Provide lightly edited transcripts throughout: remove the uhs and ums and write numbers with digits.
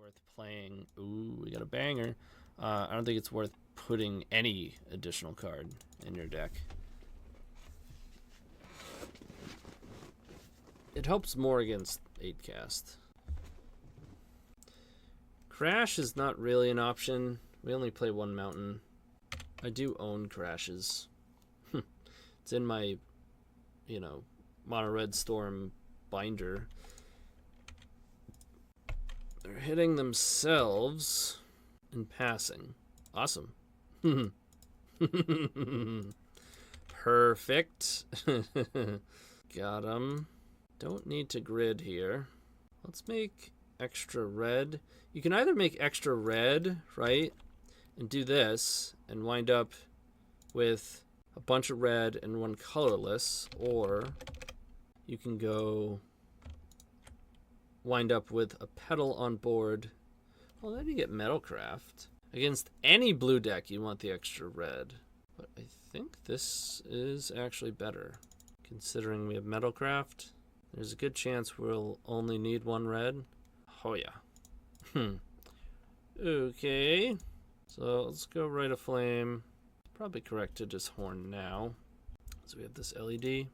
worth playing. Ooh, we got a banger. I don't think it's worth putting any additional card in your deck. It helps more against 8-cast. Crash is not really an option. We only play one mountain. I do own crashes. It's in my, Mono Red Storm binder. They're hitting themselves and passing. Awesome. Perfect. Got them. Don't need to grid here. Let's make extra red. You can either make extra red, right, and do this and wind up with a bunch of red and one colorless, or you can go wind up with a petal on board. Well, then you get Metalcraft. Against any blue deck, you want the extra red. But I think this is actually better. Considering we have Metalcraft, there's a good chance we'll only need one red. Oh, yeah. Okay. So let's go Rite of Flame. Probably correct to just Horn now. So we have this LED. You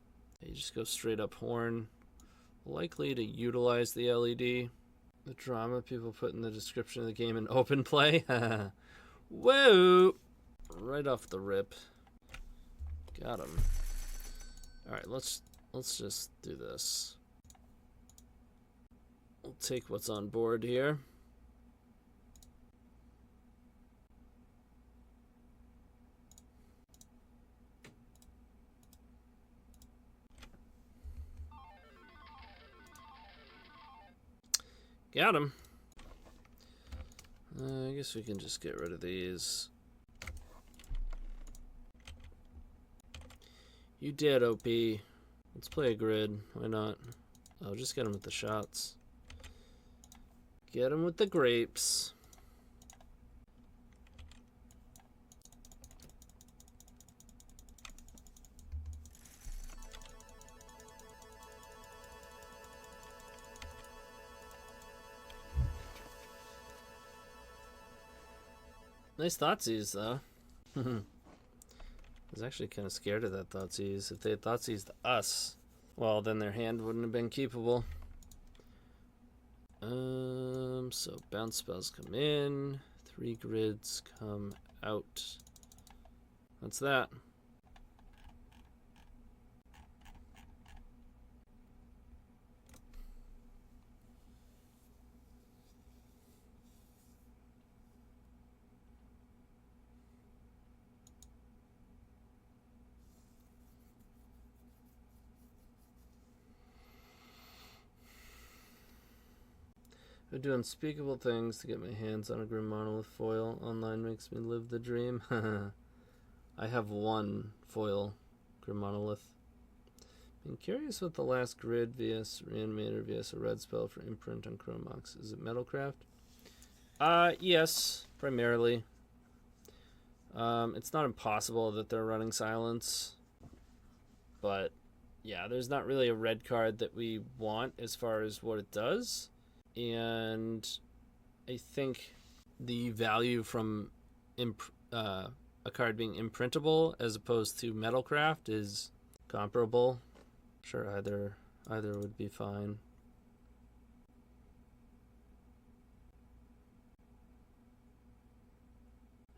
just go straight up Horn. Likely to utilize the LED. The drama people put in the description of the game in open play. Whoa! Right off the rip. Got him. Alright, let's just do this. We'll take what's on board here. Got him. I guess we can just get rid of these. You did, OP. Let's play a grid. Why not? Oh, just get him with the shots. Get him with the grapes. Nice Thoughtseize, though. I was actually kind of scared of that Thoughtseize. If they had Thoughtseized us, well, then their hand wouldn't have been keepable. So bounce spells come in. 3 grids come out. What's that? I do unspeakable things to get my hands on a Grim Monolith foil. Online makes me live the dream. I have one foil Grim Monolith. I'm curious what the last grid vs Reanimator vs a red spell for imprint on Chromox. Is it Metalcraft? Yes, primarily. It's not impossible that they're running Silence. But yeah, there's not really a red card that we want as far as what it does. And I think the value from a card being imprintable as opposed to Metalcraft is comparable. Sure, either would be fine.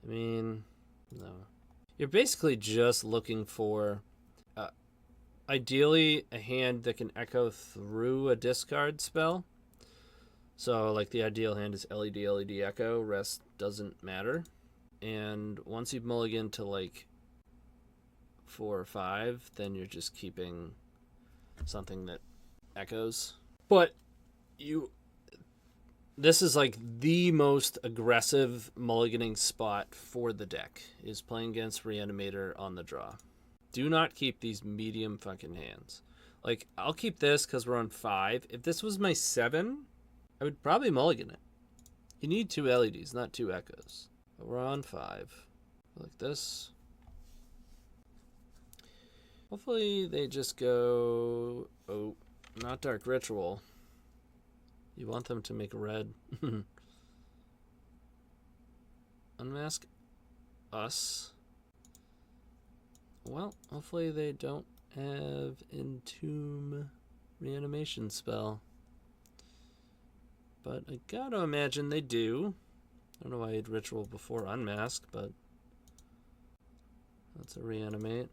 I mean, no. You're basically just looking for, ideally, a hand that can echo through a discard spell. So, like, the ideal hand is LED, LED, Echo. Rest doesn't matter. And once you've mulliganed to, like, 4 or 5, then you're just keeping something that echoes. But this is, like, the most aggressive mulliganing spot for the deck, is playing against Reanimator on the draw. Do not keep these medium fucking hands. Like, I'll keep this because we're on 5. If this was my 7... I would probably mulligan it. You need 2 LEDs, not 2 echoes. But we're on 5. Like this. Hopefully they just go... Oh, not Dark Ritual. You want them to make red. unmask us. Well, hopefully they don't have Entomb reanimation spell. But I gotta imagine they do. I don't know why I had ritual before unmask, but that's a reanimate.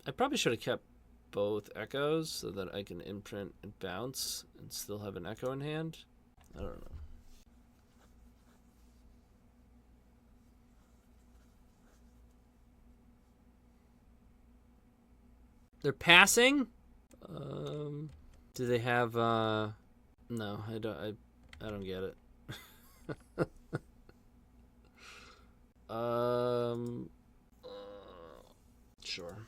I probably should have kept both echoes so that I can imprint and bounce and still have an echo in hand. I don't know. They're passing? Do they have no, I don't get it. Sure.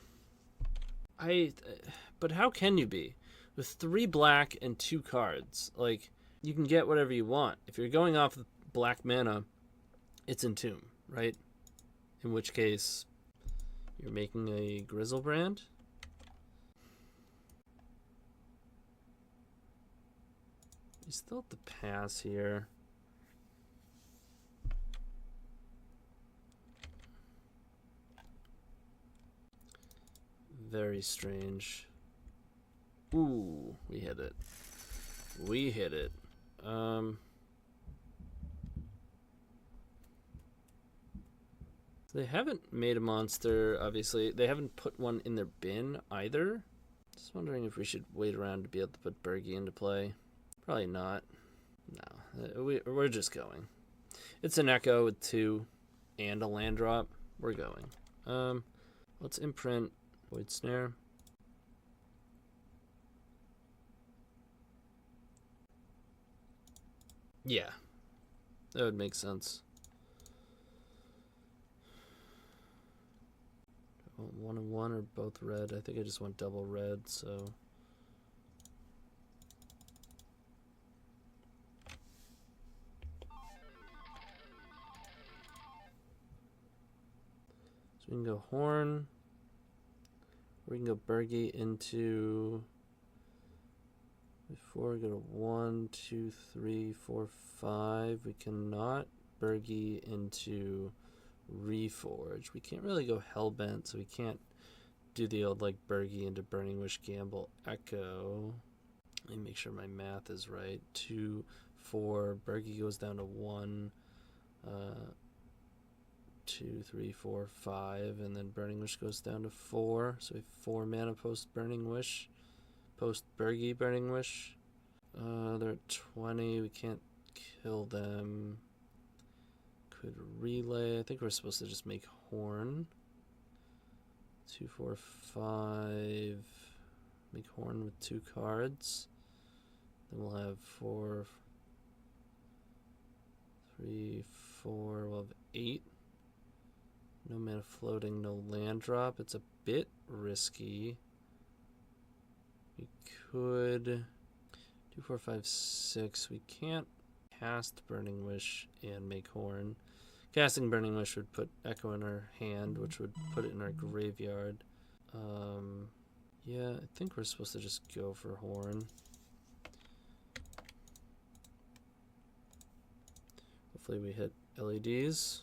But how can you be? With 3 black and 2 cards, like, you can get whatever you want. If you're going off of black mana, it's Entomb, right? In which case, you're making a Grizzlebrand. You still have to pass here. Very strange. Ooh, we hit it. We hit it. They haven't made a monster, obviously. They haven't put one in their bin either. Just wondering if we should wait around to be able to put Bergie into play. Probably not. No, we're just going. It's an Echo with 2 and a land drop. We're going. Let's imprint Void Snare. Yeah, that would make sense. 1 and 1 are both red. I think I just went double red, so. So we can go Horn. We can go Bergie into. Before we go to 1, 2, 3, 4, 5. We cannot Bergie into Reforge. We can't really go Hellbent, so we can't do the old like Bergie into Burning Wish Gamble Echo. Let me make sure my math is right. 2, 4. Bergie goes down to 1. 2, 3, 4, 5, and then Burning Wish goes down to 4. So we have 4 mana post Burning Wish. Post Bergie Burning Wish. They're at 20. We can't kill them. Could relay. I think we're supposed to just make Horn. 2, 4, 5. Make Horn with 2 cards. Then we'll have 4, 3, 4. We'll have 8. No mana floating, no land drop. It's a bit risky. We could 2, 4, 5, 6. We can't cast Burning Wish and make Horn. Casting Burning Wish would put Echo in our hand, which would put it in our graveyard. Yeah, I think we're supposed to just go for Horn. Hopefully we hit LEDs.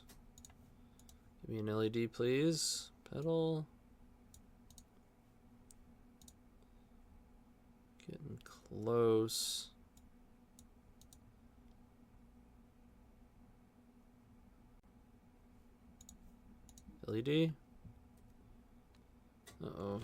Give me an LED, please. Pedal. Getting close. LED. Uh-oh.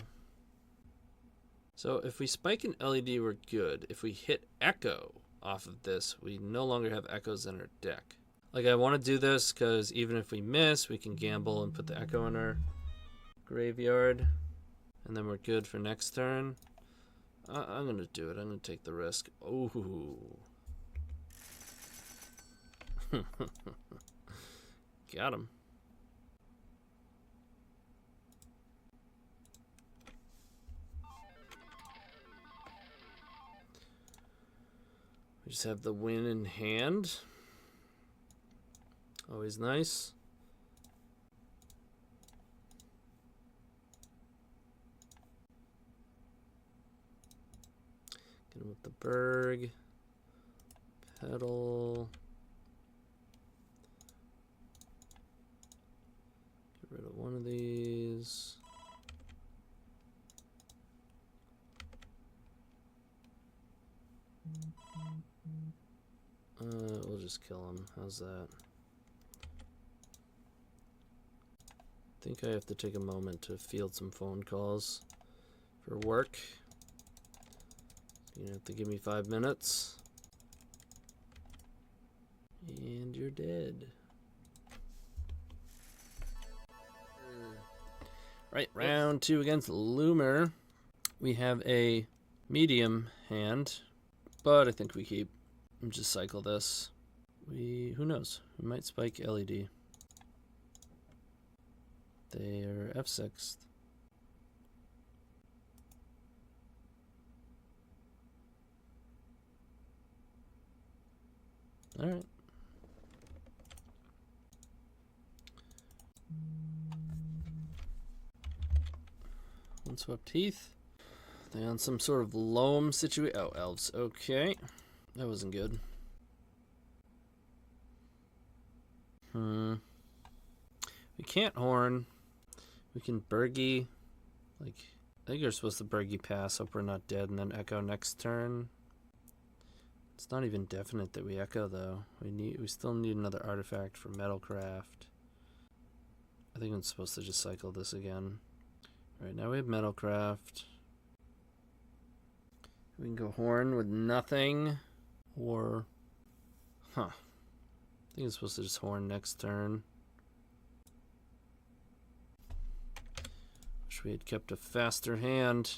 So if we spike an LED, we're good. If we hit Echo off of this, we no longer have Echoes in our deck. Like, I want to do this because even if we miss, we can gamble and put the Echo in our graveyard. And then we're good for next turn. I'm going to do it. I'm going to take the risk. Ooh. Got him. We just have the win in hand. Always nice. Get him with the Berg. Pedal. We'll just kill him. How's that? I think I have to take a moment to field some phone calls for work. You have to give me 5 minutes. And you're dead. Right, round 2 against Loomer. We have a medium hand, but I think we keep. Just cycle this. Who knows? We might spike LED. They are F6. All right. One swap teeth. They on some sort of loam situation. Oh, elves. Okay. That wasn't good. We can't horn. We can Burgie. Like, I think you're supposed to Burgie pass. Hope we're not dead, and then echo next turn. It's not even definite that we echo though. We still need another artifact for Metalcraft. I think I'm supposed to just cycle this again. Right now we have Metalcraft. We can go horn with nothing. Or, I think I'm supposed to just horn next turn. Wish we had kept a faster hand.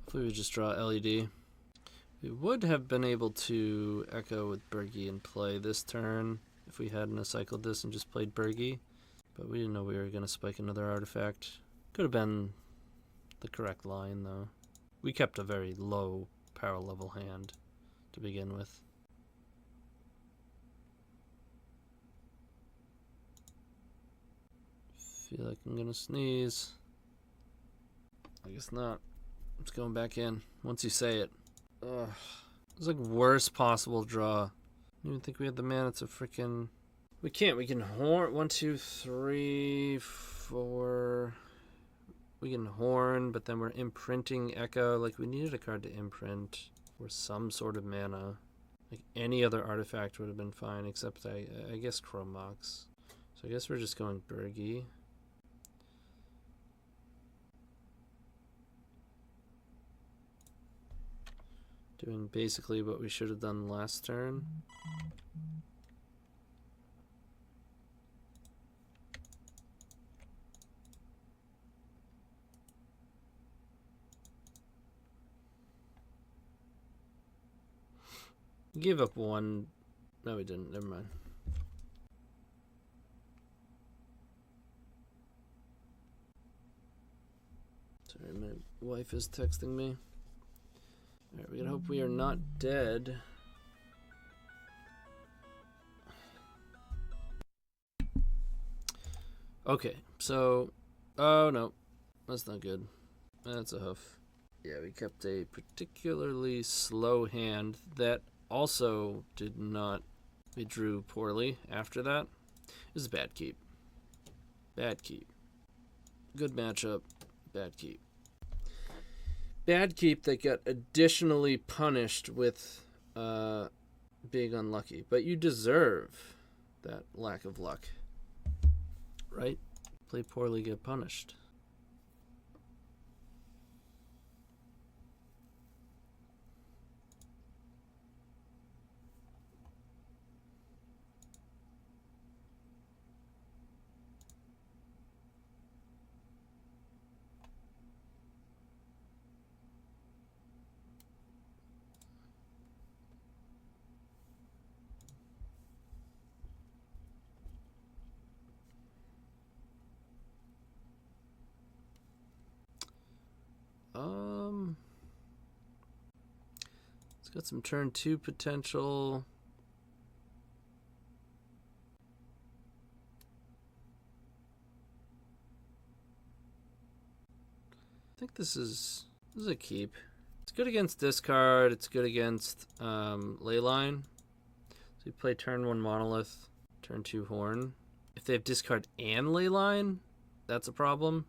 Hopefully we just draw LED. We would have been able to echo with Burgie and play this turn if we hadn't cycled this and just played Burgie. But we didn't know we were going to spike another artifact. Could have been the correct line though. We kept a very low power level hand to begin with. Feel like I'm gonna sneeze. I guess not. I'm just going back in once you say it. Ugh. It was like worst possible draw. I didn't even think we had the mana to freaking. We can't. We can horn. 1, 2, 3, 4. We can horn, but then we're imprinting echo. Like, we needed a card to imprint or some sort of mana. Like, any other artifact would have been fine, except I guess Chromox. So I guess we're just going Burgie. Doing basically what we should have done last turn. Give up one. No, we didn't. Never mind. Sorry, my wife is texting me. Alright, we gotta hope we are not dead. Okay, so. Oh no. That's not good. That's a hoof. Yeah, we kept a particularly slow hand that also did not. We drew poorly after that. This is a bad keep. Bad keep. Good matchup. Bad keep. Bad keep that got additionally punished with being unlucky. But you deserve that lack of luck. Right? Play poorly, get punished. It's got some turn 2 potential. I think this is a keep. It's good against discard. It's good against Leyline. So you play turn 1 Monolith, turn 2 Horn. If they have discard and Leyline, that's a problem.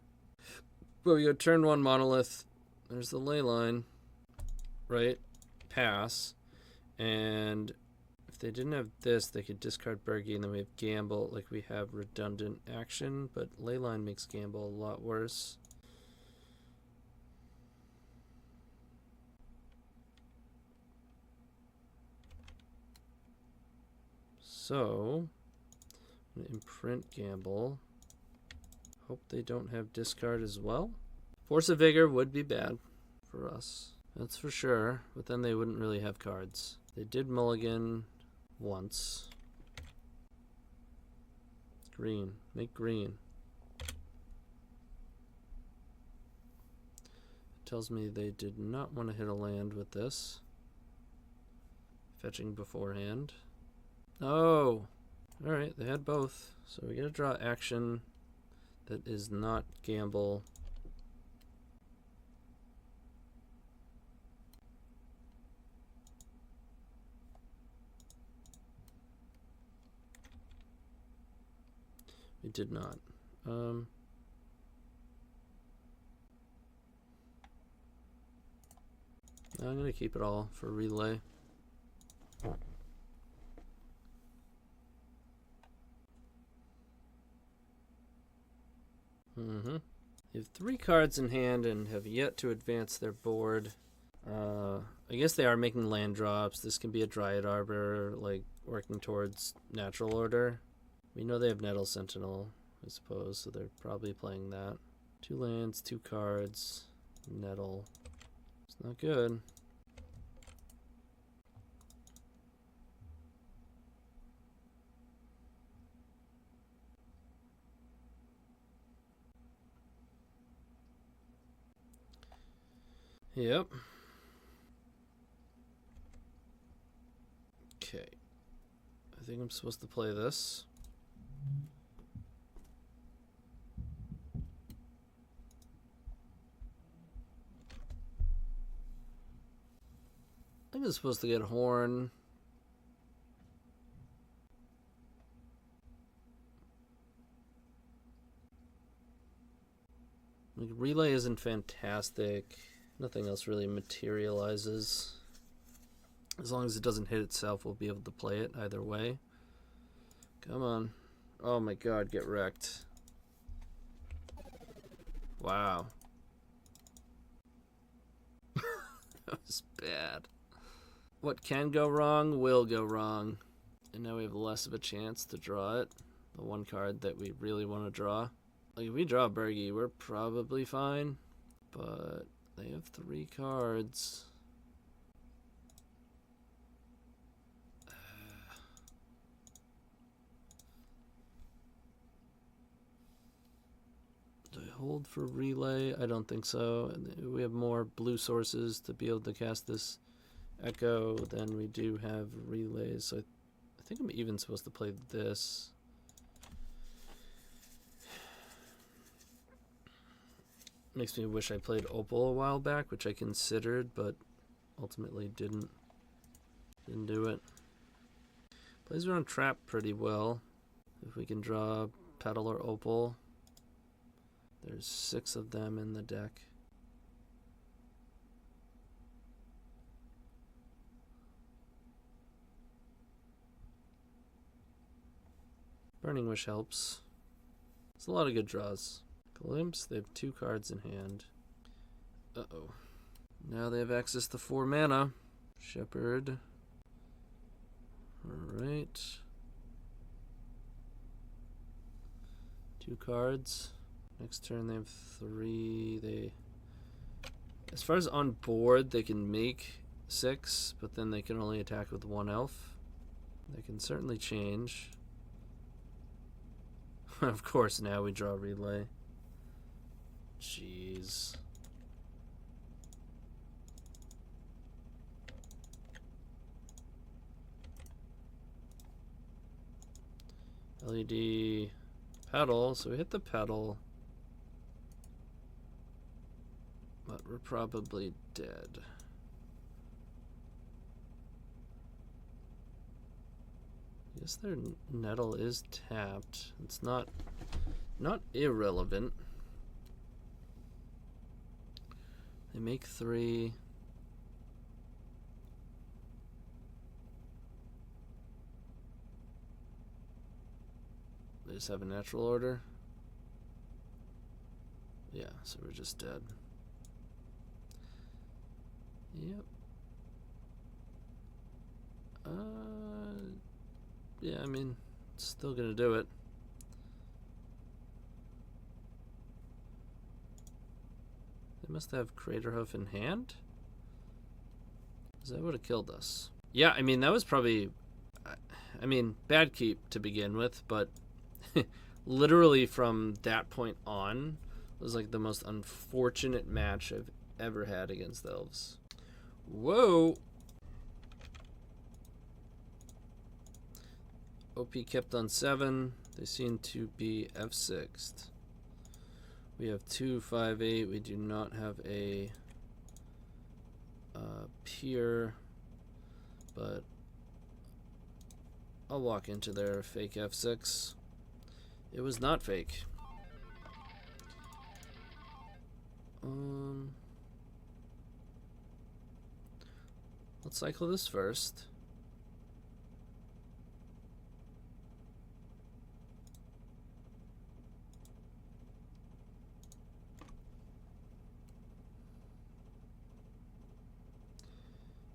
But we go turn 1 Monolith. There's the Leyline, right? Pass. And if If they didn't have this, they could discard Bergie, and then we have Gamble. Like, we have redundant action, but Leyline makes Gamble a lot worse. So, I'm gonna imprint Gamble. Hope they don't have discard as well. Force of Vigor would be bad for us. That's for sure, but then they wouldn't really have cards. They did mulligan once. Green. Make green. It tells me they did not want to hit a land with this. Fetching beforehand. Oh! Alright, they had both. So we gotta draw action that is not gamble. We did not. I'm gonna keep it all for relay. They have 3 cards in hand and have yet to advance their board. I guess they are making land drops. This can be a Dryad Arbor, like working towards natural order. We know they have Nettle Sentinel, I suppose, so they're probably playing that. 2 lands, 2 cards, Nettle. It's not good. Yep. Okay. I think I'm supposed to play this. I think I'm supposed to get Horn. Like, relay isn't fantastic. Nothing else really materializes. As long as it doesn't hit itself, we'll be able to play it either way. Come on. Oh my god, get wrecked. Wow. That was bad. What can go wrong will go wrong. And now we have less of a chance to draw it. The one card that we really want to draw. Like, if we draw Bergie, we're probably fine. But they have 3 cards. Do I hold for relay? I don't think so. We have more blue sources to be able to cast this Echo than we do have relays. So I think I'm even supposed to play this. Makes me wish I played Opal a while back, which I considered, but ultimately didn't do it. Plays around Trap pretty well. If we can draw Petal or Opal. There's 6 of them in the deck. Burning Wish helps. It's a lot of good draws. Glimpse, they have 2 cards in hand. Uh-oh. Now they have access to 4 mana. Shepherd. Alright. 2 cards. Next turn they have 3. As far as on board, they can make 6, but then they can only attack with 1 elf. They can certainly change. Of course, now we draw relay. Jeez. LED pedal, so we hit the pedal. But we're probably dead. I guess their Nettle is tapped. It's not irrelevant. They make 3. just have a natural order? Yeah, so we're just dead. Yep. Yeah, I mean, still gonna do it. They must have Craterhoof in hand? Because that would have killed us. Yeah, I mean, that was probably... I mean, bad keep to begin with, but literally from that point on, it was like the most unfortunate match I've ever had against the Elves. Whoa! OP kept on 7. They seem to be F6'd. We have 2, 5, 8. We do not have a peer, but I'll walk into their fake F6. It was not fake. Let's cycle this first.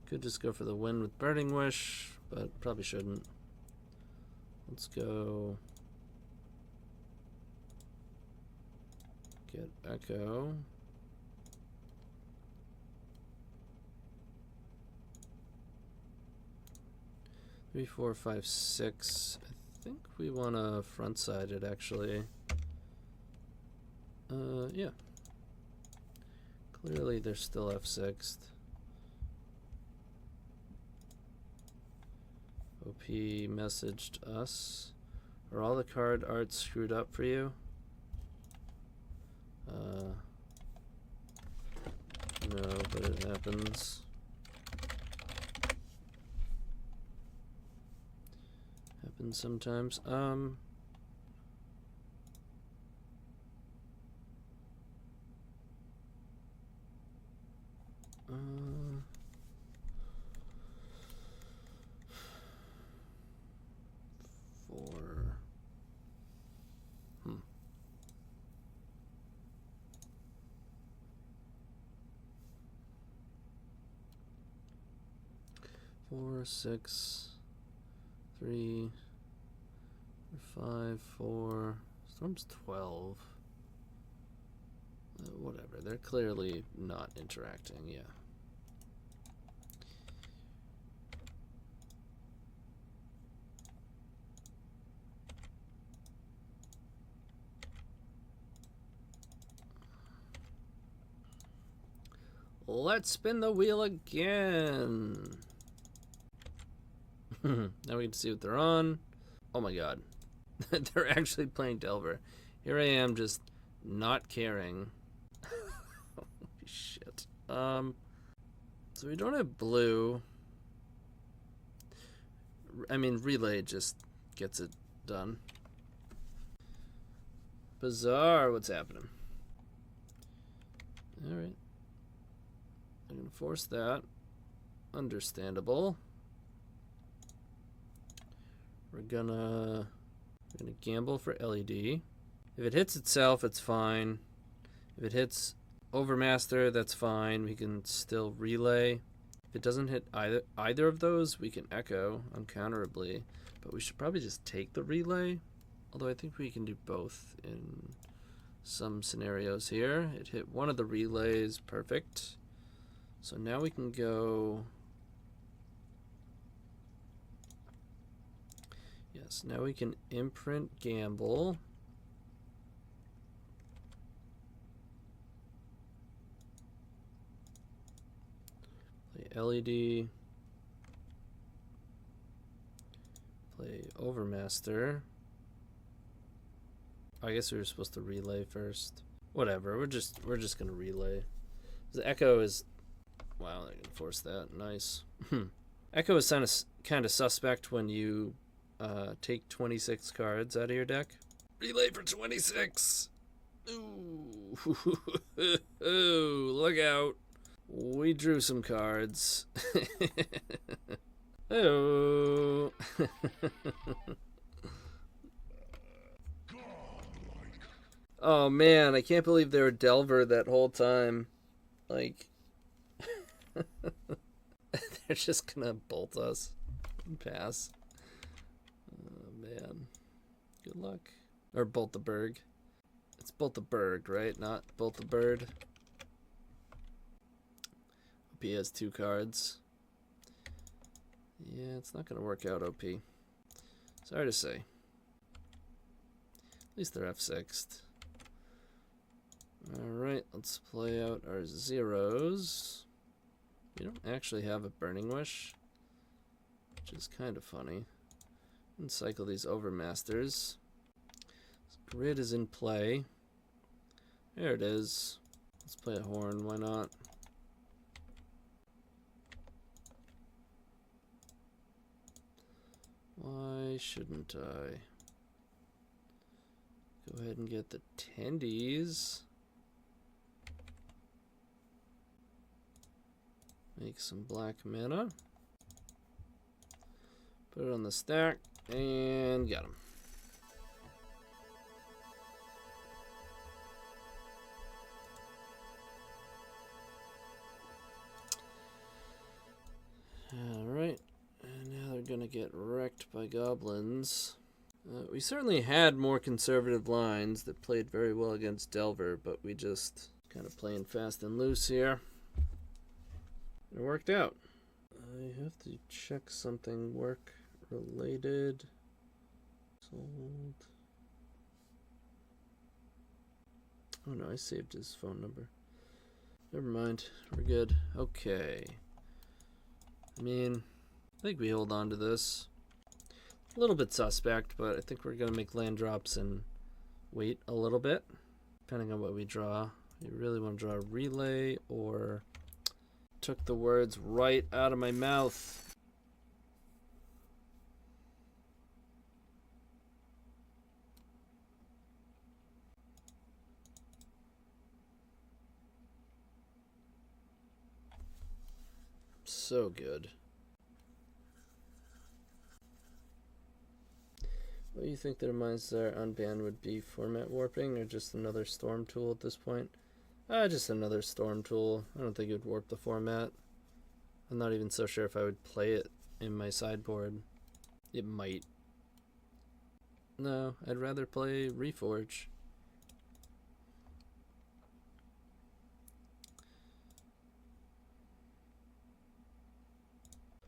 Could just go for the win with Burning Wish, but probably shouldn't. Let's go get Echo. Three, 4, 5, 6. I think we want to front side it actually. Yeah. Clearly they're still F6'd. OP messaged us. Are all the card art screwed up for you? No, but it happens. Happens sometimes. 4, 6, 3, 5, 4. Storm's 12. Whatever. They're clearly not interacting. Yeah. Let's spin the wheel again. Now we get to see what they're on. Oh my god. They're actually playing Delver. Here I am just not caring. Holy shit. So we don't have blue. I mean, relay just gets it done. Bizarre what's happening. Alright. I'm gonna force that. Understandable. We're gonna gamble for LED. If it hits itself, it's fine. If it hits Overmaster, that's fine. We can still relay. If it doesn't hit either of those, we can echo uncounterably. But we should probably just take the relay. Although I think we can do both in some scenarios here. It hit one of the relays, perfect. So now we can go... Yes, now we can imprint gamble. Play LED. Play Overmaster. I guess we were supposed to relay first. Whatever, we're just gonna relay. The Echo is... Wow, they're gonna force that. Nice. Echo is kind of suspect when you take 26 cards out of your deck. Relay for 26! Ooh. Ooh, look out. We drew some cards. Oh. Oh man, I can't believe they were Delver that whole time. Like, they're just gonna bolt us and pass. Oh man. Good luck. Or bolt the Berg. It's bolt the Berg, right? Not bolt the bird. OP has 2 cards. Yeah, it's not gonna work out, OP. Sorry to say. At least they're F6'd. Alright, let's play out our zeros. We don't actually have a Burning Wish, which is kind of funny. And cycle these Overmasters. Grid is in play. There it is. Let's play a Horn, why not? Why shouldn't I? Go ahead and get the tendies. Make some black mana. Put it on the stack and got him. Alright, and now they're gonna get wrecked by goblins. We certainly had more conservative lines that played very well against Delver, but we just kind of playing fast and loose here. It worked out. I have to check something work related. Sold. Oh no, I saved his phone number. Never mind, we're good. Okay. I mean, I think we hold on to this. A little bit suspect, but I think we're going to make land drops and wait a little bit, depending on what we draw. You really want to draw a relay or... Took the words right out of my mouth. So good. What do you think the demise our unban would be? Format warping or just another storm tool at this point? Just another storm tool. I don't think it would warp the format. I'm not even so sure if I would play it in my sideboard. It might. No, I'd rather play Reforge.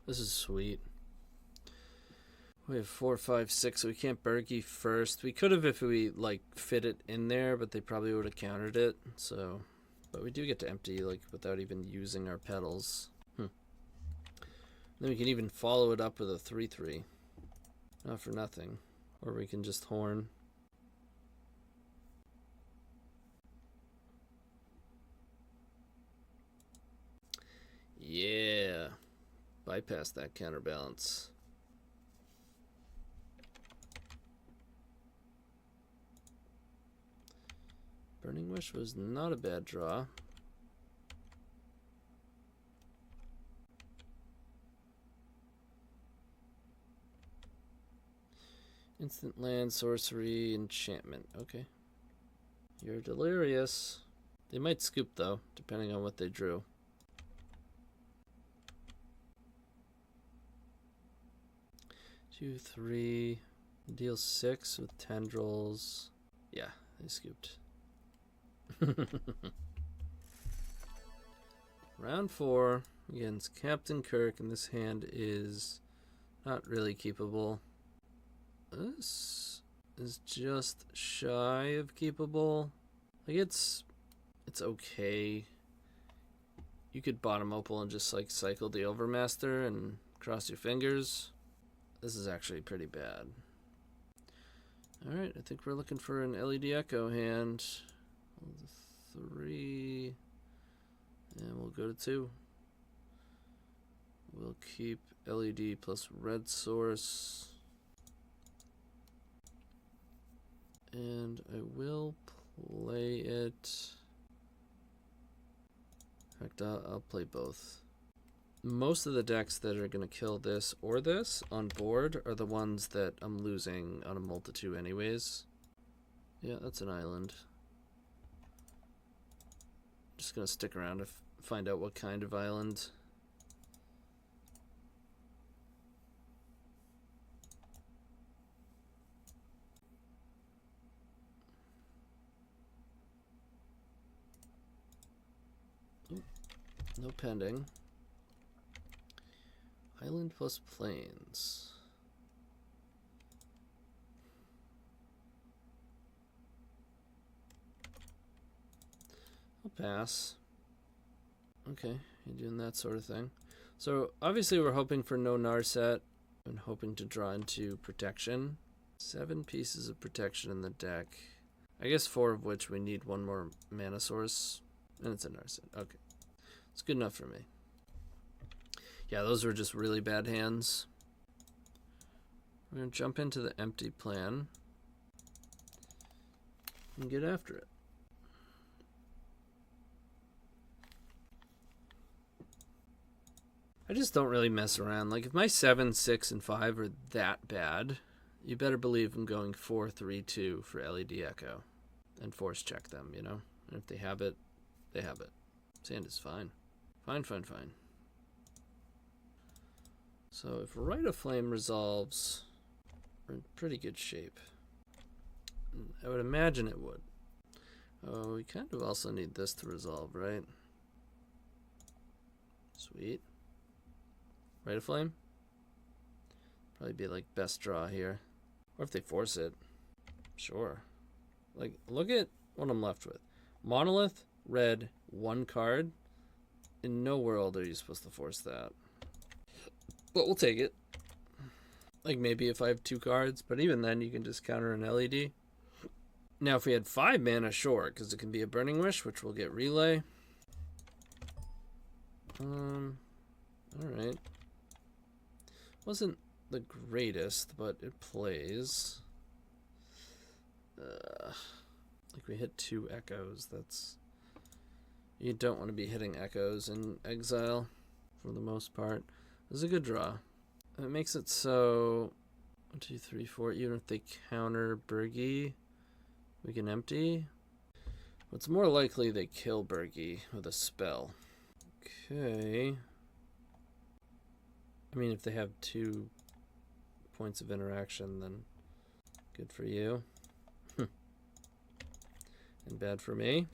This is sweet. We have 4, 5, 6, so we can't Bergy first. We could have if we like fit it in there, but they probably would have countered it. So, but we do get to empty like without even using our petals. Then we can even follow it up with a 3/3. Not for nothing. Or we can just horn. Yeah. Bypass that counterbalance. Burning Wish was not a bad draw. Instant land, sorcery, enchantment. Okay. You're delirious. They might scoop though, depending on what they drew. Two, 3, deal 6 with tendrils. Yeah, they scooped. Round 4 against Captain Kirk, and this hand is not really keepable. This is just shy of keepable. Like it's okay. You could bottom opal and just like cycle the Overmaster and cross your fingers. This is actually pretty bad. Alright, I think we're looking for an LED Echo hand. 3. And we'll go to 2. We'll keep LED plus red source. And I will play it. In fact, I'll play both. Most of the decks that are going to kill this or this on board are the ones that I'm losing on a multitude anyways. Yeah, that's an island. Just gonna stick around to find out what kind of island. Ooh, no pending. Island plus plains. I'll pass. Okay, you're doing that sort of thing. So obviously we're hoping for no Narset and hoping to draw into protection. 7 pieces of protection in the deck. I guess 4 of which we need 1 more mana source. And it's a Narset. Okay. It's good enough for me. Yeah, those were just really bad hands. We're going to jump into the empty plan and get after it. I just don't really mess around. Like, if my 7, 6, and 5 are that bad, you better believe I'm going 4, 3, 2 for LED Echo and force check them, you know? And if they have it, they have it. Sand is fine. Fine, fine, fine. So if Rite of Flame resolves, we're in pretty good shape. I would imagine it would. Oh, we kind of also need this to resolve, right? Sweet. Rite of Flame? Probably be like best draw here. Or if they force it. Sure. Like, look at what I'm left with. Monolith, red, 1 card. In no world are you supposed to force that. But we'll take it. Like maybe if I have 2 cards, but even then you can just counter an LED. Now if we had 5 mana, sure, because it can be a Burning Wish, which will get relay. Alright. Wasn't the greatest, but it plays. Like we hit 2 echoes. That's... You don't want to be hitting echoes in Exile for the most part. This is a good draw. It makes it so 1, 2, 3, 4. Even if they counter Bergie, we can empty. It's more likely they kill Bergie with a spell. Okay. I mean, if they have 2 points of interaction, then good for you. And bad for me.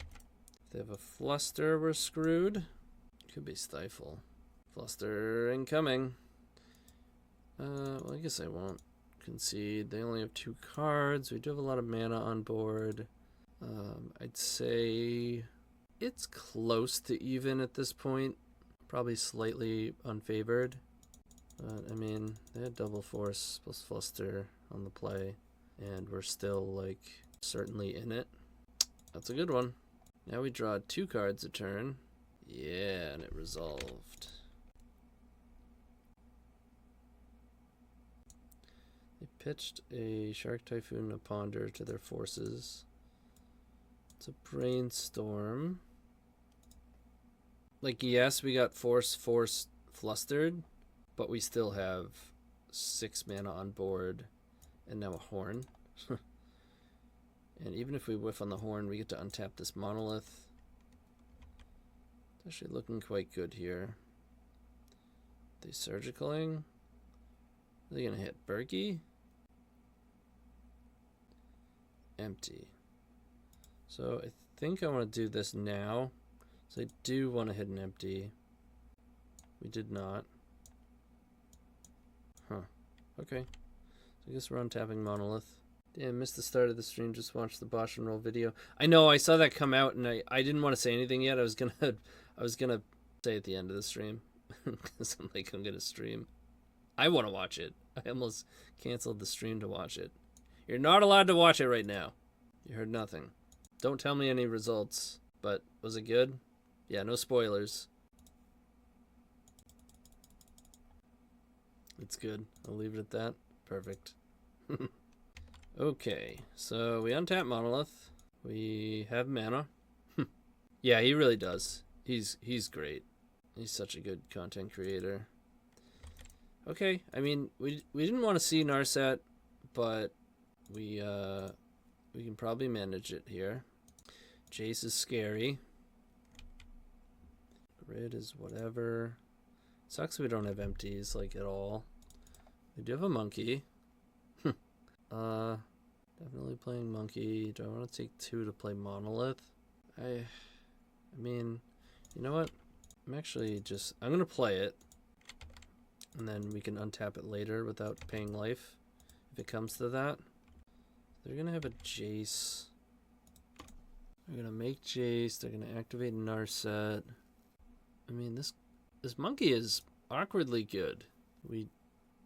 If they have a Fluster, we're screwed. Could be Stifle. Fluster incoming. Well, I guess I won't concede. They only have 2 cards. We do have a lot of mana on board. I'd say it's close to even at this point. Probably slightly unfavored. But, I mean, they had double force plus Fluster on the play. And we're still, like, certainly in it. That's a good one. Now we draw 2 cards a turn. Yeah, and it resolved. They pitched a Shark Typhoon, a Ponder to their forces. It's a Brainstorm. Like, yes, we got Force Flustered, but we still have 6 mana on board and now a Horn. And even if we whiff on the Horn, we get to untap this Monolith. It's actually looking quite good here. They Surgicaling? Are they going to hit Bergie? Empty. So I think I want to do this now. So I do want to hit an empty. We did not. Huh. Okay. So I guess we're untapping Monolith. Damn, missed the start of the stream. Just watched the Bosch and Roll video. I know, I saw that come out, and I didn't want to say anything yet. I was gonna say at the end of the stream, because I'm gonna stream. I want to watch it. I almost canceled the stream to watch it. You're not allowed to watch it right now. You heard nothing. Don't tell me any results. But was it good? Yeah, no spoilers. It's good. I'll leave it at that. Perfect. Okay, so we untap Monolith. We have mana. Yeah, he really does. He's great. He's such a good content creator. Okay, I mean, we didn't want to see Narset, but we can probably manage it here. Jace is scary. Grid is whatever. Sucks we don't have empties, like, at all. We do have a monkey. Definitely playing monkey. Do I want to take 2 to play monolith? I mean, you know what? I'm gonna play it. And then we can untap it later without paying life. If it comes to that. They're gonna have a Jace. They're gonna make Jace. They're gonna activate Narset. I mean, this monkey is awkwardly good. We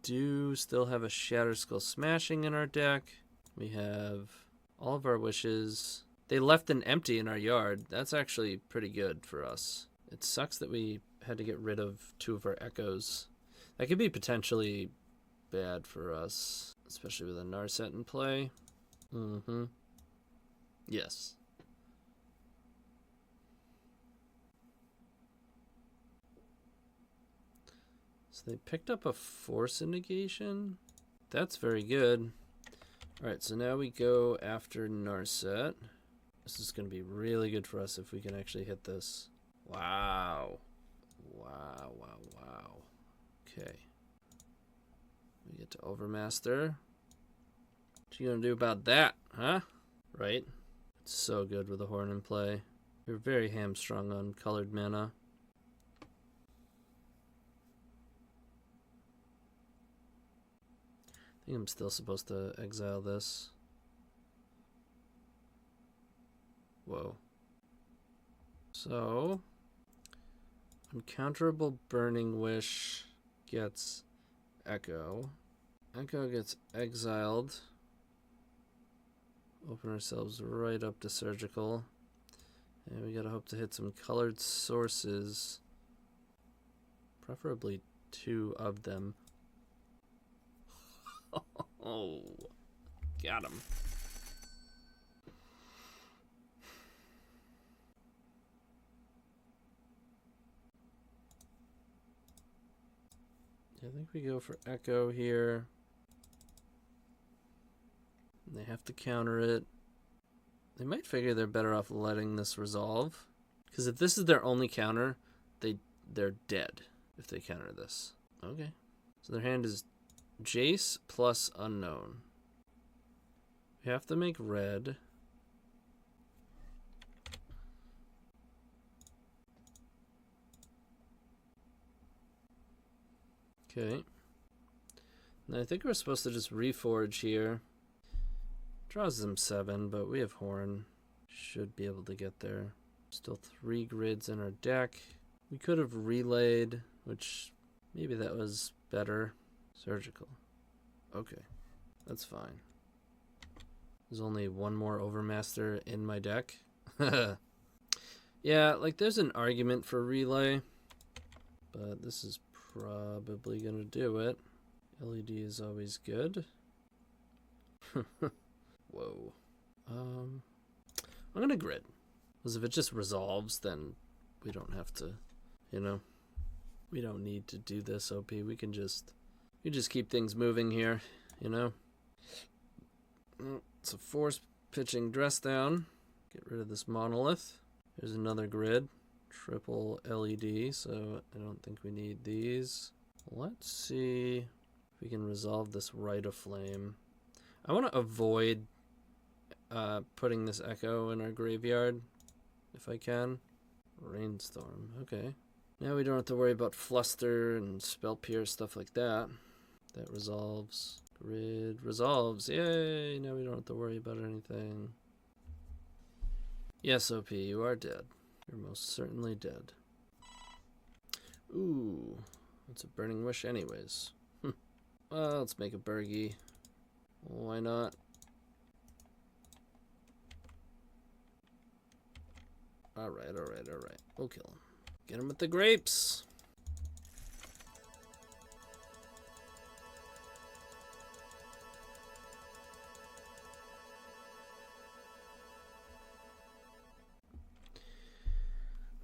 do still have a Shatterskull Smashing in our deck. We have all of our wishes. They left an empty in our yard. That's actually pretty good for us. It sucks that we had to get rid of 2 of our echoes. That could be potentially bad for us, especially with a Narset in play. Yes. So they picked up a Force Negation. That's very good. Alright, so now we go after Narset. This is going to be really good for us if we can actually hit this. Wow. Wow, wow, wow. Okay. We get to Overmaster. What you gonna do about that, huh? Right? It's so good with a Horn in play. We're very hamstrung on colored mana. I think I'm still supposed to exile this. Whoa. So, Uncounterable Burning Wish gets Echo. Echo gets exiled. Open ourselves right up to Surgical. And we gotta hope to hit some colored sources. Preferably 2 of them. Oh, got him. I think we go for Echo here. They have to counter it. They might figure they're better off letting this resolve. Because if this is their only counter, they're dead if they counter this. Okay. So their hand is Jace plus Unknown. We have to make red. Okay. And I think we're supposed to just reforge here. Draws them 7, but we have Horn. Should be able to get there. Still 3 grids in our deck. We could have relayed, which maybe that was better. Surgical. Okay, that's fine. There's only 1 more Overmaster in my deck. Yeah, like there's an argument for relay, but this is probably gonna do it. LED is always good. Whoa. I'm gonna grid. Because if it just resolves, then we don't have to, you know, we don't need to do this OP. We just keep things moving here, you know. It's a force pitching dress down. Get rid of this monolith. There's another grid. Triple LED, so I don't think we need these. Let's see if we can resolve this Rite of Flame. I want to avoid putting this Echo in our graveyard, if I can. Rainstorm, okay. Now we don't have to worry about Fluster and Spell Pierce, stuff like that. That resolves. Grid resolves, yay! Now we don't have to worry about anything. Yes, OP, you are dead. You're most certainly dead. Ooh, it's a Burning Wish anyways. Well, let's make a Burgie. Why not? Alright. We'll kill him. Get him with the grapes!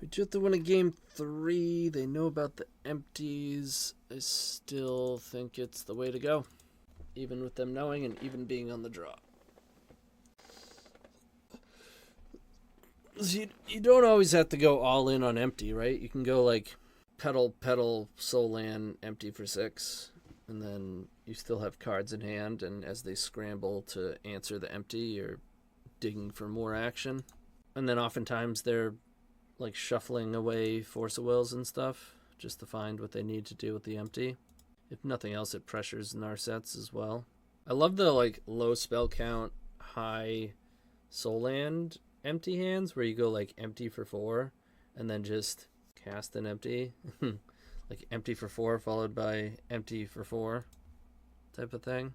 We do have to win a game 3. They know about the empties. I still think it's the way to go. Even with them knowing and even being on the draw. You don't always have to go all in on empty, right? You can go like pedal, soul land, empty for 6, and then you still have cards in hand, and as they scramble to answer the empty, you're digging for more action. And then oftentimes they're like shuffling away Force of Wills and stuff just to find what they need to do with the empty. If nothing else, it pressures Narsets as well. I love the like low spell count, high soul land empty hands where you go like empty for 4 and then just cast an empty. Like empty for 4 followed by empty for 4 type of thing.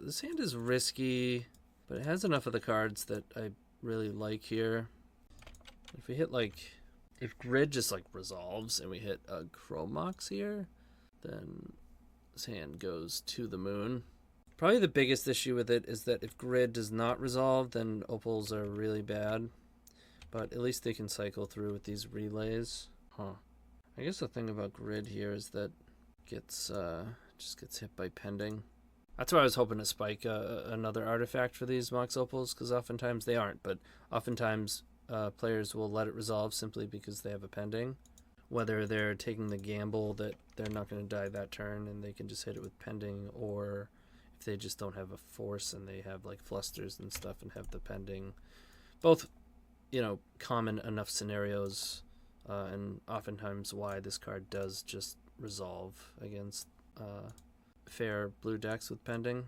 This hand is risky, but it has enough of the cards that I really like here. If we hit like, if Grid just like resolves and we hit a Chromox here, then this hand goes to the moon. Probably the biggest issue with it is that if Grid does not resolve, then Opals are really bad. But at least they can cycle through with these relays. I guess the thing about Grid here is that gets just gets hit by pending. That's why I was hoping to spike another artifact for these Mox Opals, because oftentimes they aren't, but oftentimes players will let it resolve simply because they have a pending. Whether they're taking the gamble that they're not going to die that turn and they can just hit it with pending, or if they just don't have a force and they have like flusters and stuff and have the pending. Both, you know, common enough scenarios, and oftentimes why this card does just resolve against fair blue decks with pending.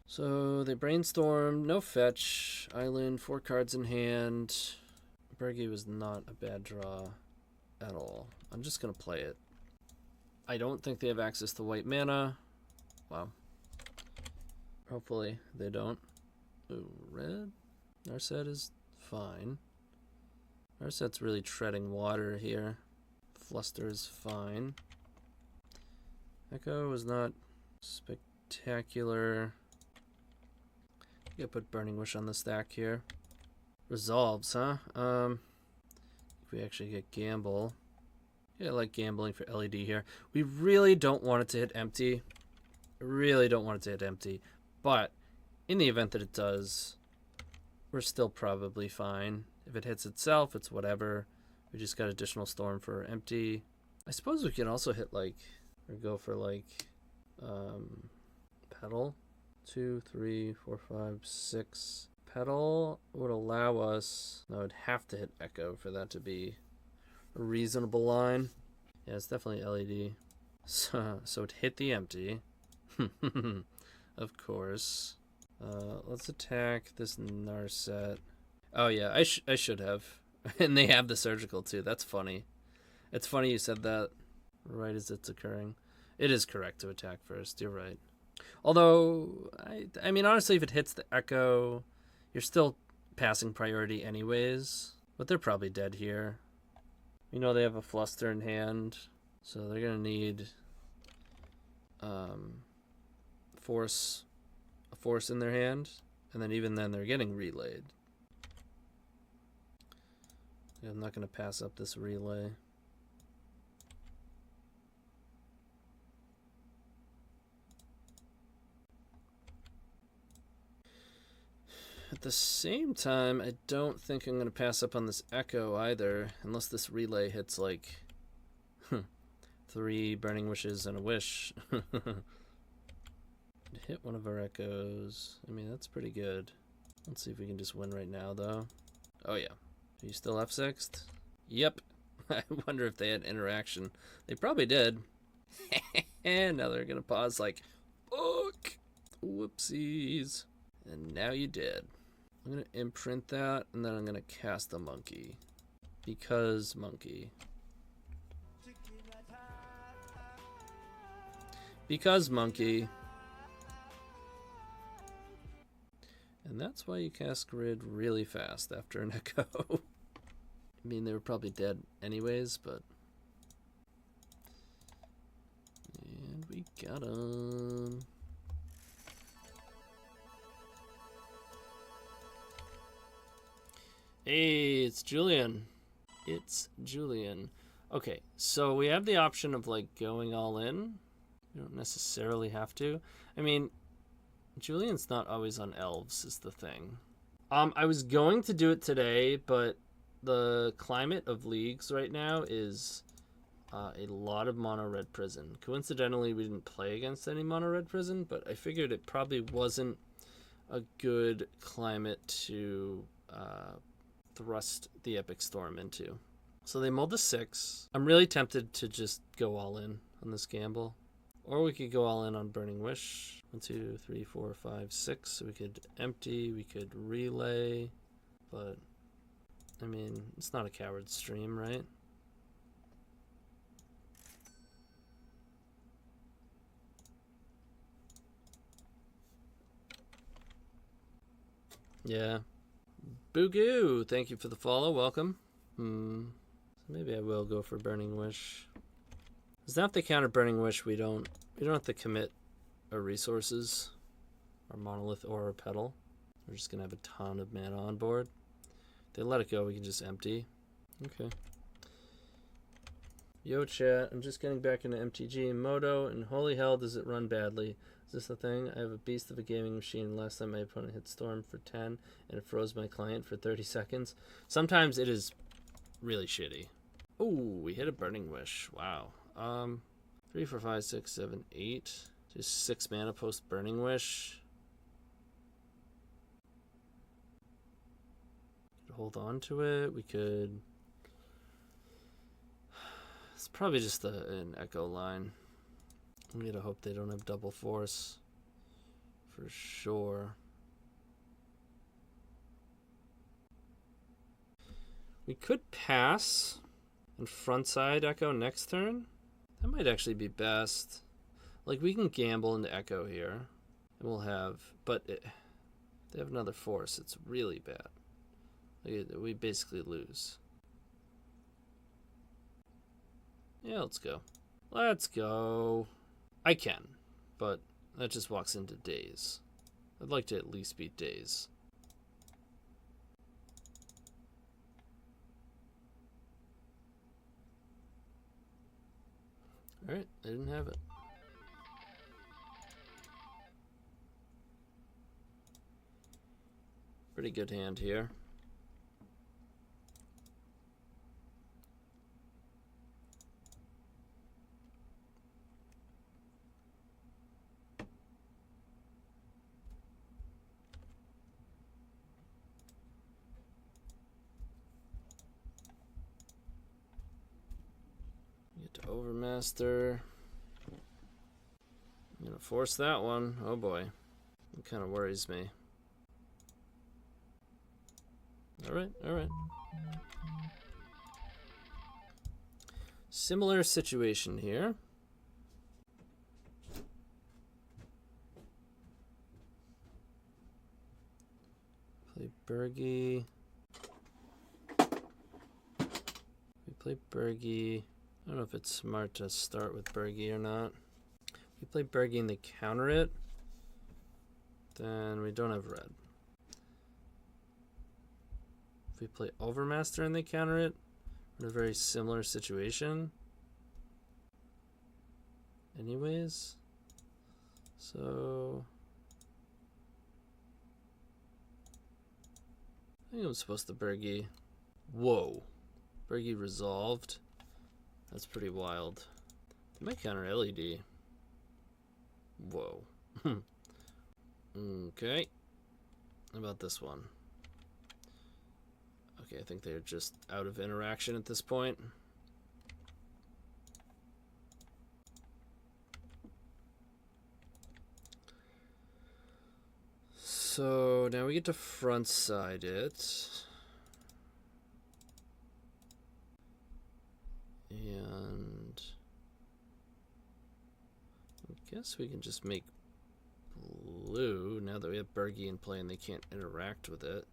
So they brainstorm, no fetch, island, 4 cards in hand. Bergie was not a bad draw at all. I'm just going to play it. I don't think they have access to white mana. Wow. Hopefully they don't. Ooh, red? Narset is fine. Narset's really treading water here. Fluster is fine. Echo was not spectacular. You gotta put Burning Wish on the stack here. Resolves, huh? If we actually get Gamble. Yeah, I like gambling for LED here. We really don't want it to hit empty. Really don't want it to hit empty. But in the event that it does, we're still probably fine. If it hits itself, it's whatever. We just got additional storm for empty. I suppose we can also hit like, or go for like, pedal. 2, 3, 4, 5, 6. Pedal would allow us, no, I'd have to hit Echo for that to be a reasonable line. Yeah, it's definitely LED. So it hit the empty. Of course. Let's attack this Narset. Oh yeah, I should have. And they have the surgical too. That's funny. It's funny you said that right as it's occurring. It is correct to attack first. You're right. Although, I mean, honestly, if it hits the Echo, you're still passing priority anyways. But they're probably dead here. You know they have a Fluster in hand, so they're going to need a force in their hand. And then even then, they're getting relayed. I'm not going to pass up this relay. At the same time, I don't think I'm going to pass up on this Echo either, unless this relay hits like 3 Burning Wishes and a Wish. Hit one of our Echoes. I mean, that's pretty good. Let's see if we can just win right now, though. Oh, yeah. Are you still F6'd? Yep. I wonder if they had interaction. They probably did. And now they're going to pause like, fuck. Whoopsies. And now you did. I'm going to imprint that, and then I'm going to cast a monkey. Because monkey. Because monkey. And that's why you cast Grid really fast after an Echo. I mean, they were probably dead anyways, but... And we got him. Hey, it's Julian. It's Julian. Okay, so we have the option of like going all in. We don't necessarily have to. I mean, Julian's not always on Elves is the thing. I was going to do it today, but the climate of leagues right now is a lot of mono red prison. Coincidentally, we didn't play against any mono red prison, but I figured it probably wasn't a good climate to thrust the Epic Storm into. So they mulled a 6. I'm really tempted to just go all in on this gamble. Or we could go all in on Burning Wish. 1, 2, 3, 4, 5, 6. So we could empty, we could relay. But, I mean, it's not a coward stream, right? Yeah. Boogoo! Thank you for the follow. Welcome. So maybe I will go for Burning Wish. Because now if they counter Burning Wish, we don't have to commit our resources, our Monolith or our Petal. We're just going to have a ton of mana on board. If they let it go, we can just empty. Okay. Yo chat, I'm just getting back into MTG and Moto, and holy hell does it run badly. Is this the thing? I have a beast of a gaming machine, and last time my opponent hit Storm for 10, and it froze my client for 30 seconds. Sometimes it is really shitty. Ooh, we hit a Burning Wish. Wow. 3, 4, 5, 6, 7, 8. Just 6 mana post Burning Wish. Could hold on to it. We could. It's probably just an Echo line. I'm gonna hope they don't have double force. For sure. We could pass and frontside Echo next turn. That might actually be best. Like, we can gamble into Echo here. And we'll have... But they have another force. It's really bad. Like, we basically lose. Yeah, let's go. Let's go. I can. But that just walks into Daze. I'd like to at least beat Daze. Alright, they didn't have it. Pretty good hand here. Get to Overmaster. I'm gonna force that one. Oh boy. It kind of worries me. Alright, alright. Similar situation here. Play Bergie. We play Bergie. I don't know if it's smart to start with Bergie or not. If we play Bergie and they counter it, then we don't have red. If we play Overmaster and they counter it, we're in a very similar situation. Anyways. So... I think I'm supposed to Bergie. Whoa. Bergie resolved. That's pretty wild. They might counter LED. Whoa. Okay. How about this one? Okay, I think they're just out of interaction at this point. So now we get to frontside it. And I guess we can just make blue now that we have Bergie in play and they can't interact with it.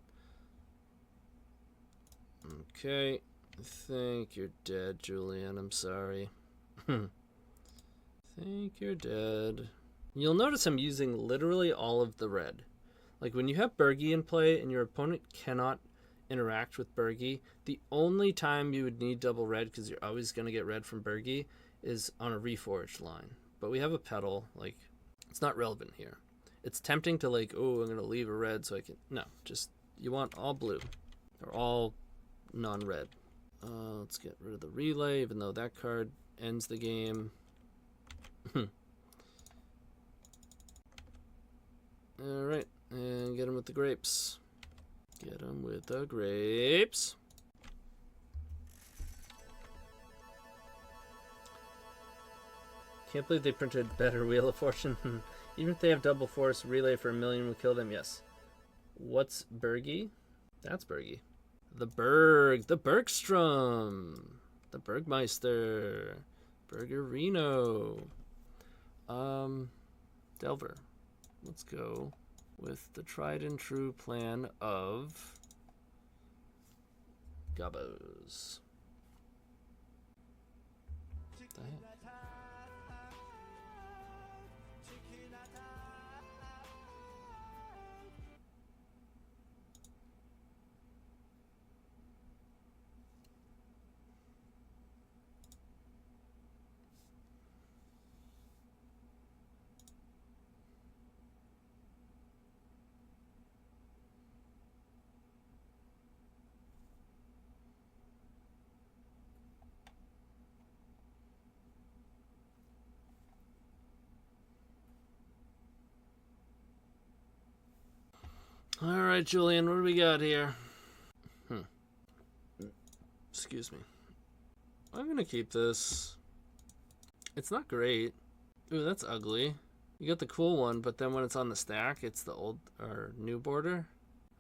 Okay, I think you're dead, Julian. I'm sorry. I think you're dead. You'll notice I'm using literally all of the red. Like when you have Bergie in play and your opponent cannot interact with Bergie, the only time you would need double red, because you're always going to get red from Bergie, is on a reforged line. But we have a Petal, like, it's not relevant here. It's tempting to like, oh, I'm going to leave a red so I can... No, just you want all blue or all non-red. Let's get rid of the relay, even though that card ends the game. Alright, and get him with the grapes. Get him with the grapes. Can't believe they printed better Wheel of Fortune. Even if they have double force, relay for 1 million will kill them. Yes. What's Bergie? That's Bergie. The Bergstrom, the Bergmeister, Bergerino, Delver. Let's go with the tried and true plan of Gobos. All right, Julian, what do we got here? Excuse me. I'm gonna keep this. It's not great. Ooh, that's ugly. You got the cool one, but then when it's on the stack, it's the old or new border.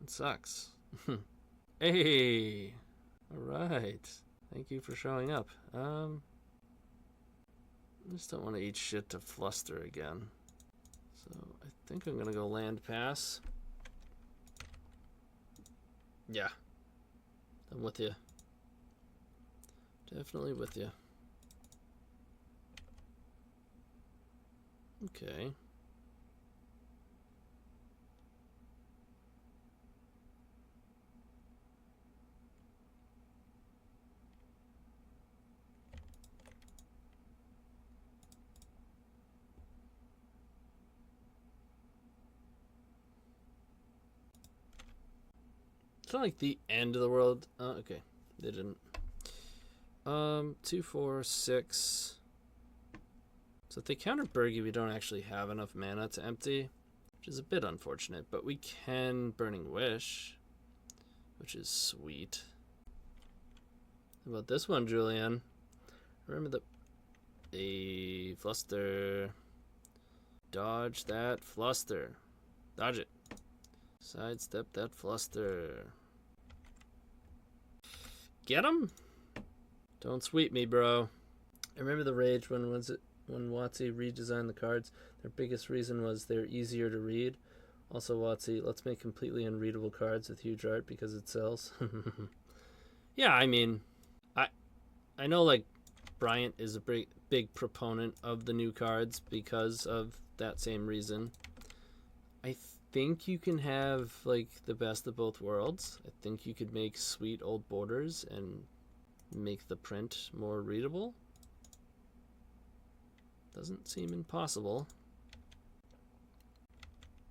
It sucks. Hey, all right. Thank you for showing up. I just don't want to eat shit to fluster again. So I think I'm gonna go land pass. Yeah, I'm with you. Definitely with you. Okay. It's not like the end of the world. Okay, they didn't. 2, 4, 6. So if they counter Bergie, we don't actually have enough mana to empty, which is a bit unfortunate, but we can Burning Wish, which is sweet. How about this one, Julian? Remember a fluster. Dodge that fluster. Dodge it. Sidestep that fluster. Get him? Don't sweep me, bro. I remember the rage when WotC redesigned the cards. Their biggest reason was they're easier to read. Also, WotC, let's make completely unreadable cards with huge art because it sells. Yeah, I mean, I know like Bryant is a big proponent of the new cards because of that same reason. I think you can have like the best of both worlds. I think you could make sweet old borders and make the print more readable. Doesn't seem impossible.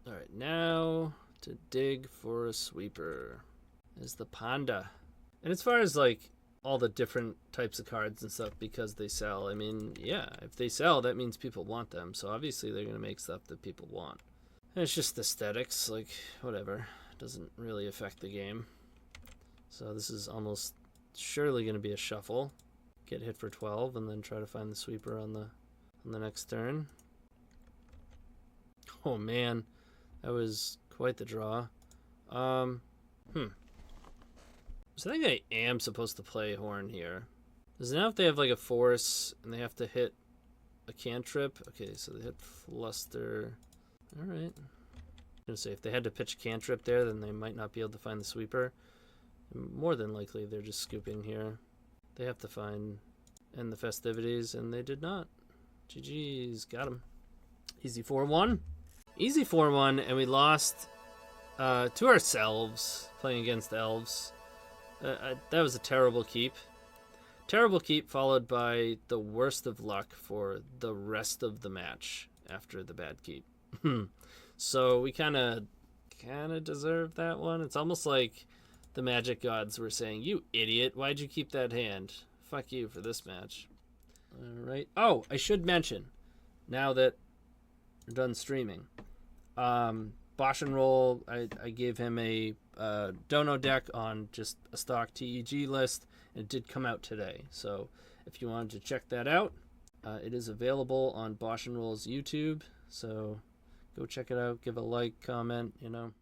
Alright, now to dig for a sweeper is the panda. And as far as like all the different types of cards and stuff because they sell, I mean, yeah, if they sell, that means people want them. So obviously they're going to make stuff that people want. And it's just aesthetics, like whatever. It doesn't really affect the game. So this is almost surely going to be a shuffle. Get hit for 12 and then try to find the sweeper on the next turn. Oh man, that was quite the draw. So I think I am supposed to play Horn here. Because now if they have like a force and they have to hit a cantrip. Okay, so they hit Fluster. Alright. I'm going to say if they had to pitch a cantrip there, then they might not be able to find the sweeper. More than likely they're just scooping here. They have to find end the festivities, and they did not. GG's, got him. Easy 4-1. Easy 4-1, and we lost to ourselves playing against Elves. That was a terrible keep. Terrible keep followed by the worst of luck for the rest of the match after the bad keep. So we kind of deserve that one. It's almost like the Magic gods were saying, "You idiot! Why'd you keep that hand? Fuck you for this match." All right. Oh, I should mention, now that we're done streaming, Bosch and Roll, I gave him a dono deck on just a stock TEG list, and it did come out today. So if you wanted to check that out, it is available on Bosch and Roll's YouTube. So go check it out, give a like, comment, you know.